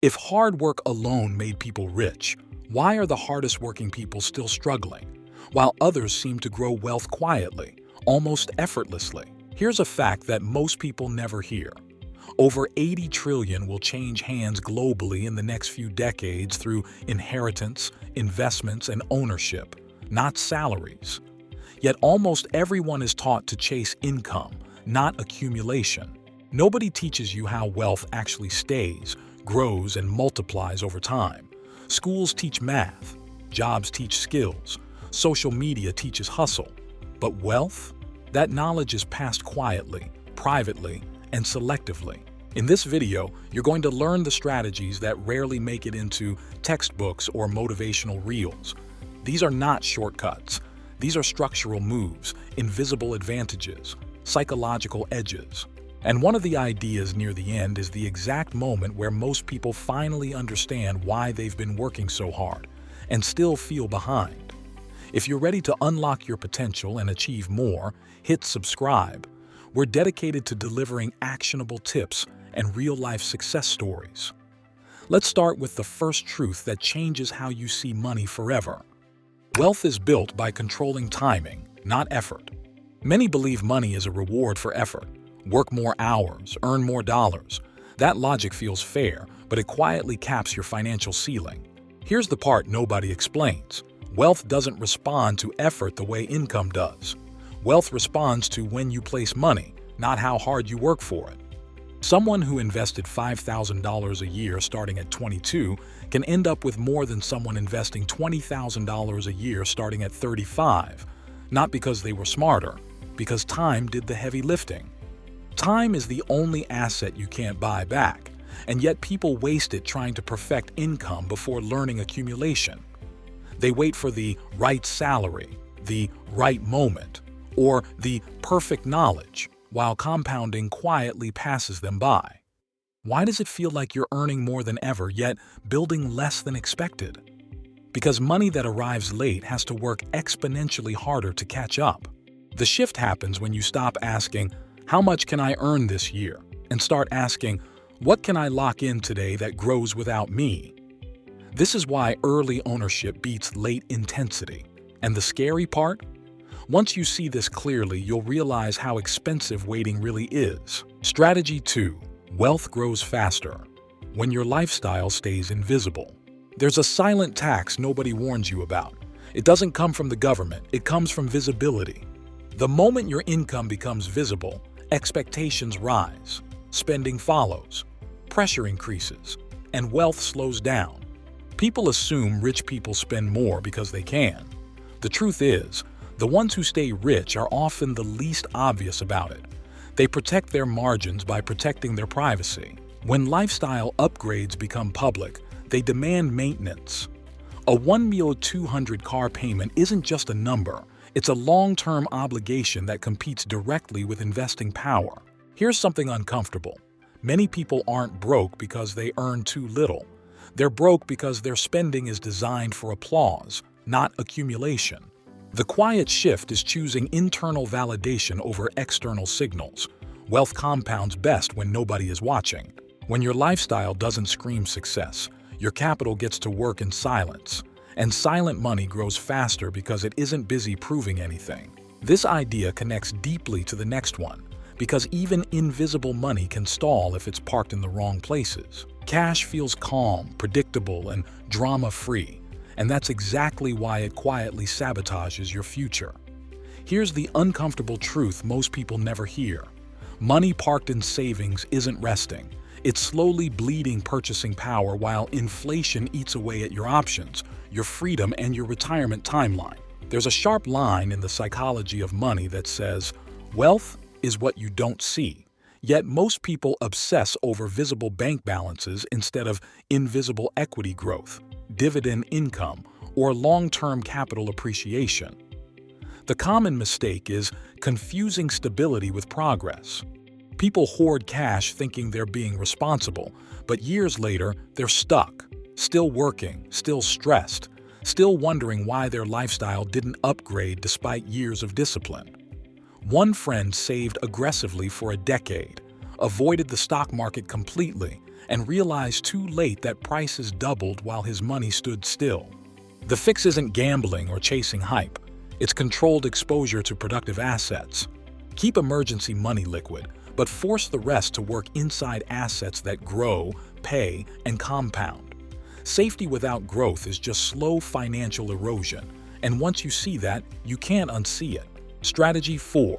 If hard work alone made people rich, why are the hardest working people still struggling, while others seem to grow wealth quietly, almost effortlessly? Here's a fact that most people never hear. Over 80 trillion will change hands globally in the next few decades through inheritance, investments, and ownership, not salaries. Yet almost everyone is taught to chase income, not accumulation. Nobody teaches you how wealth actually stays, grows, and multiplies over time. Schools teach math, jobs teach skills, social media teaches hustle. But wealth? That knowledge is passed quietly, privately, and selectively. In this video, you're going to learn the strategies that rarely make it into textbooks or motivational reels. These are not shortcuts. These are structural moves, invisible advantages, psychological edges. And one of the ideas near the end is the exact moment where most people finally understand why they've been working so hard and still feel behind. If you're ready to unlock your potential and achieve more, hit subscribe. We're dedicated to delivering actionable tips and real-life success stories. Let's start with the first truth that changes how you see money forever. Wealth is built by controlling timing, not effort. Many believe money is a reward for effort. Work more hours, earn more dollars. That logic feels fair, but it quietly caps your financial ceiling. Here's the part nobody explains. Wealth doesn't respond to effort the way income does. Wealth responds to when you place money, not how hard you work for it. Someone who invested $5,000 a year starting at 22 can end up with more than someone investing $20,000 a year starting at 35, not because they were smarter, because time did the heavy lifting. Time is the only asset you can't buy back, and yet people waste it trying to perfect income before learning accumulation. They wait for the right salary, the right moment, or the perfect knowledge, while compounding quietly passes them by. Why does it feel like you're earning more than ever, yet building less than expected? Because money that arrives late has to work exponentially harder to catch up. The shift happens when you stop asking, "How much can I earn this year?" and start asking, "What can I lock in today that grows without me?" This is why early ownership beats late intensity. And the scary part? Once you see this clearly, you'll realize how expensive waiting really is. Strategy 2. Wealth grows faster. When your lifestyle stays invisible. There's a silent tax nobody warns you about. It doesn't come from the government, it comes from visibility. The moment your income becomes visible, expectations rise, spending follows, pressure increases, and wealth slows down. People assume rich people spend more because they can. The truth is, the ones who stay rich are often the least obvious about it. They protect their margins by protecting their privacy. When lifestyle upgrades become public, they demand maintenance. A $1,200,000 car payment isn't just a number, it's a long-term obligation that competes directly with investing power. Here's something uncomfortable. Many people aren't broke because they earn too little. They're broke because their spending is designed for applause, not accumulation. The quiet shift is choosing internal validation over external signals. Wealth compounds best when nobody is watching. When your lifestyle doesn't scream success, your capital gets to work in silence. And silent money grows faster because it isn't busy proving anything. This idea connects deeply to the next one, because even invisible money can stall if it's parked in the wrong places. Cash feels calm, predictable, and drama-free. And that's exactly why it quietly sabotages your future. Here's the uncomfortable truth most people never hear. Money parked in savings isn't resting. It's slowly bleeding purchasing power while inflation eats away at your options, your freedom, and your retirement timeline. There's a sharp line in the psychology of money that says, wealth is what you don't see. Yet most people obsess over visible bank balances instead of invisible equity growth, dividend income, or long-term capital appreciation. The common mistake is confusing stability with progress. People hoard cash thinking they're being responsible, but years later, they're stuck, still working, still stressed, still wondering why their lifestyle didn't upgrade despite years of discipline. One friend saved aggressively for a decade, avoided the stock market completely, and realize too late that prices doubled while his money stood still. The fix isn't gambling or chasing hype. It's controlled exposure to productive assets. Keep emergency money liquid, but force the rest to work inside assets that grow, pay, and compound. Safety without growth is just slow financial erosion, and once you see that, you can't unsee it. Strategy 4.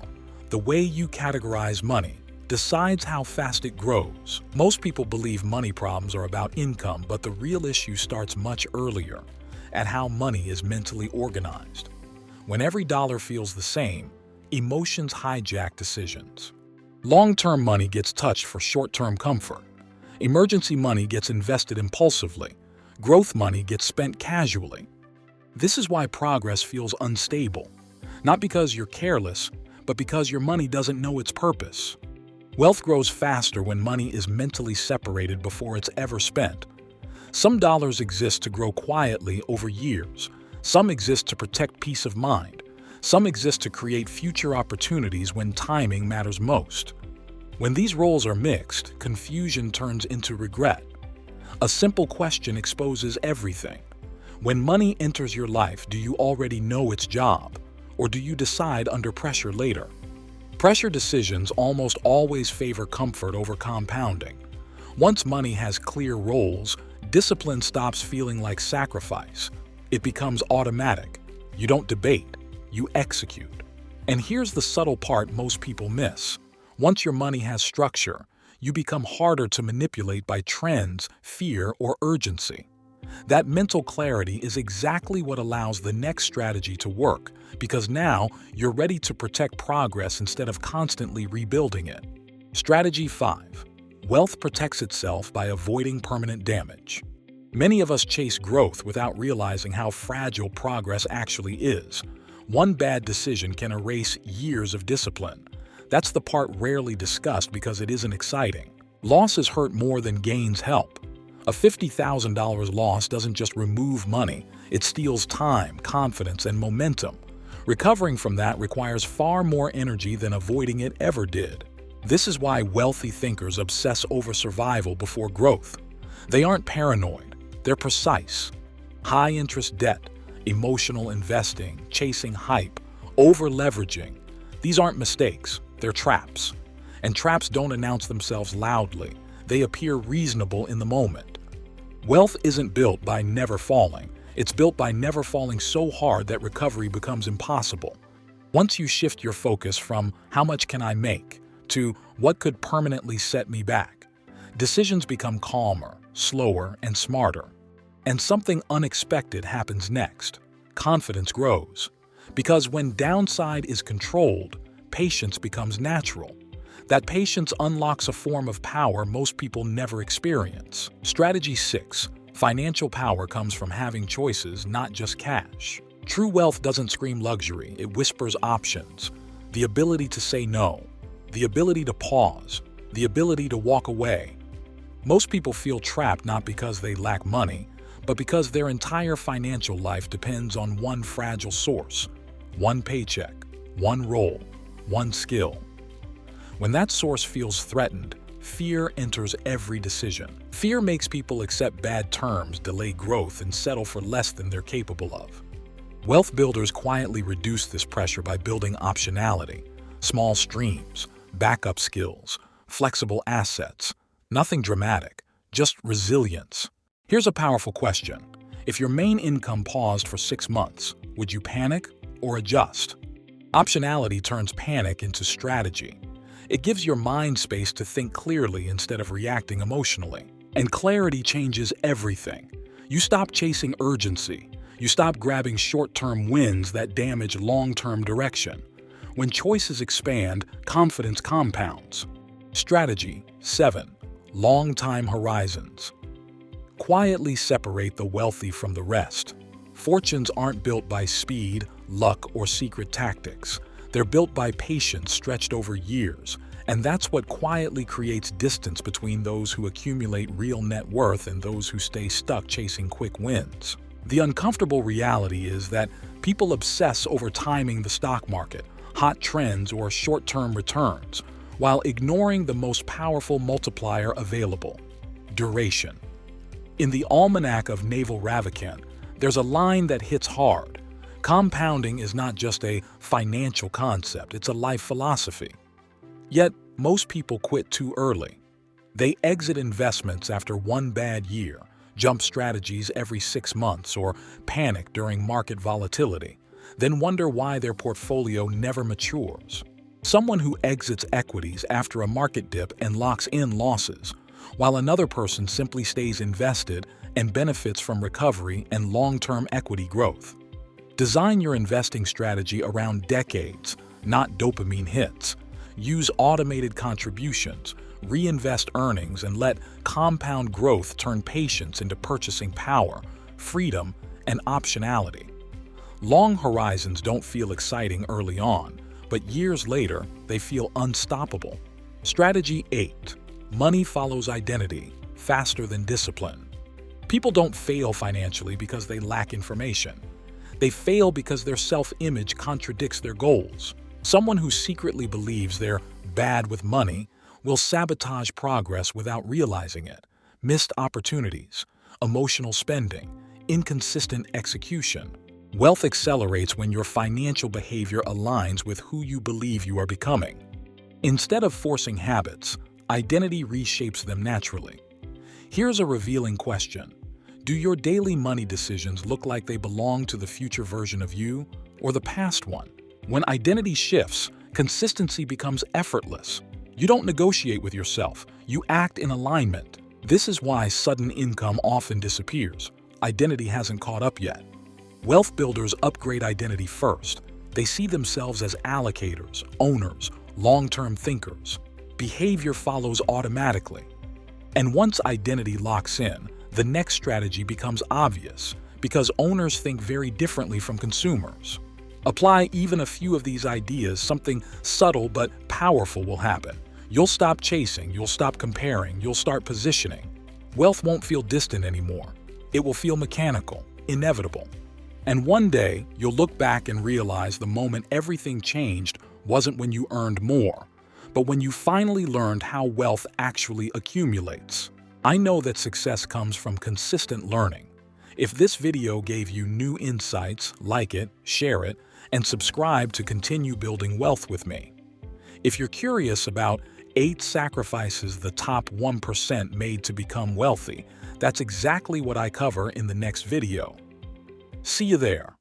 The way you categorize money decides how fast it grows. Most people believe money problems are about income, but the real issue starts much earlier, at how money is mentally organized. When every dollar feels the same, emotions hijack decisions. Long-term money gets touched for short-term comfort. Emergency money gets invested impulsively. Growth money gets spent casually. This is why progress feels unstable. Not because you're careless, but because your money doesn't know its purpose. Wealth grows faster when money is mentally separated before it's ever spent. Some dollars exist to grow quietly over years. Some exist to protect peace of mind. Some exist to create future opportunities when timing matters most. When these roles are mixed, confusion turns into regret. A simple question exposes everything. When money enters your life, do you already know its job? Or do you decide under pressure later? Pressure decisions almost always favor comfort over compounding. Once money has clear roles, discipline stops feeling like sacrifice. It becomes automatic. You don't debate, you execute. And here's the subtle part most people miss. Once your money has structure, you become harder to manipulate by trends, fear, or urgency. That mental clarity is exactly what allows the next strategy to work, because now you're ready to protect progress instead of constantly rebuilding it. Strategy 5. Wealth protects itself by avoiding permanent damage. Many of us chase growth without realizing how fragile progress actually is. One bad decision can erase years of discipline. That's the part rarely discussed because it isn't exciting. Losses hurt more than gains help. A $50,000 loss doesn't just remove money, it steals time, confidence, and momentum. Recovering from that requires far more energy than avoiding it ever did. This is why wealthy thinkers obsess over survival before growth. They aren't paranoid, they're precise. High-interest debt, emotional investing, chasing hype, over-leveraging. These aren't mistakes, they're traps. And traps don't announce themselves loudly. They appear reasonable in the moment. Wealth isn't built by never falling. It's built by never falling so hard that recovery becomes impossible. Once you shift your focus from "how much can I make" to "what could permanently set me back," decisions become calmer, slower, and smarter. And something unexpected happens next. Confidence grows. Because when downside is controlled, patience becomes natural. That patience unlocks a form of power most people never experience. Strategy 6. Financial power comes from having choices, not just cash. True wealth doesn't scream luxury, it whispers options. The ability to say no, the ability to pause, the ability to walk away. Most people feel trapped not because they lack money, but because their entire financial life depends on one fragile source, one paycheck, one role, one skill. When that source feels threatened, fear enters every decision. Fear makes people accept bad terms, delay growth, and settle for less than they're capable of. Wealth builders quietly reduce this pressure by building optionality, small streams, backup skills, flexible assets. Nothing dramatic, just resilience. Here's a powerful question. If your main income paused for 6 months, would you panic or adjust? Optionality turns panic into strategy. It gives your mind space to think clearly instead of reacting emotionally. And clarity changes everything. You stop chasing urgency. You stop grabbing short-term wins that damage long-term direction. When choices expand, confidence compounds. Strategy 7. Long-time horizons. Quietly separate the wealthy from the rest. Fortunes aren't built by speed, luck, or secret tactics. They're built by patience stretched over years, and that's what quietly creates distance between those who accumulate real net worth and those who stay stuck chasing quick wins. The uncomfortable reality is that people obsess over timing the stock market, hot trends, or short-term returns, while ignoring the most powerful multiplier available: duration. In the Almanac of Naval Ravikant, there's a line that hits hard. Compounding is not just a financial concept, it's a life philosophy. Yet, most people quit too early. They exit investments after one bad year, jump strategies every 6 months, or panic during market volatility, then wonder why their portfolio never matures. Someone who exits equities after a market dip and locks in losses, while another person simply stays invested and benefits from recovery and long-term equity growth. Design your investing strategy around decades, not dopamine hits. Use automated contributions, reinvest earnings, and let compound growth turn patience into purchasing power, freedom, and optionality. Long horizons don't feel exciting early on, but years later, they feel unstoppable. Strategy 8. Money follows identity faster than discipline. People don't fail financially because they lack information. They fail because their self-image contradicts their goals. Someone who secretly believes they're bad with money will sabotage progress without realizing it. Missed opportunities, emotional spending, inconsistent execution. Wealth accelerates when your financial behavior aligns with who you believe you are becoming. Instead of forcing habits, identity reshapes them naturally. Here's a revealing question. Do your daily money decisions look like they belong to the future version of you or the past one? When identity shifts, consistency becomes effortless. You don't negotiate with yourself, you act in alignment. This is why sudden income often disappears. Identity hasn't caught up yet. Wealth builders upgrade identity first. They see themselves as allocators, owners, long-term thinkers. Behavior follows automatically. And once identity locks in, the next strategy becomes obvious because owners think very differently from consumers. Apply even a few of these ideas, something subtle but powerful will happen. You'll stop chasing, you'll stop comparing, you'll start positioning. Wealth won't feel distant anymore. It will feel mechanical, inevitable. And one day, you'll look back and realize the moment everything changed wasn't when you earned more, but when you finally learned how wealth actually accumulates. I know that success comes from consistent learning. If this video gave you new insights, like it, share it, and subscribe to continue building wealth with me. If you're curious about 8 sacrifices the top 1% made to become wealthy, that's exactly what I cover in the next video. See you there.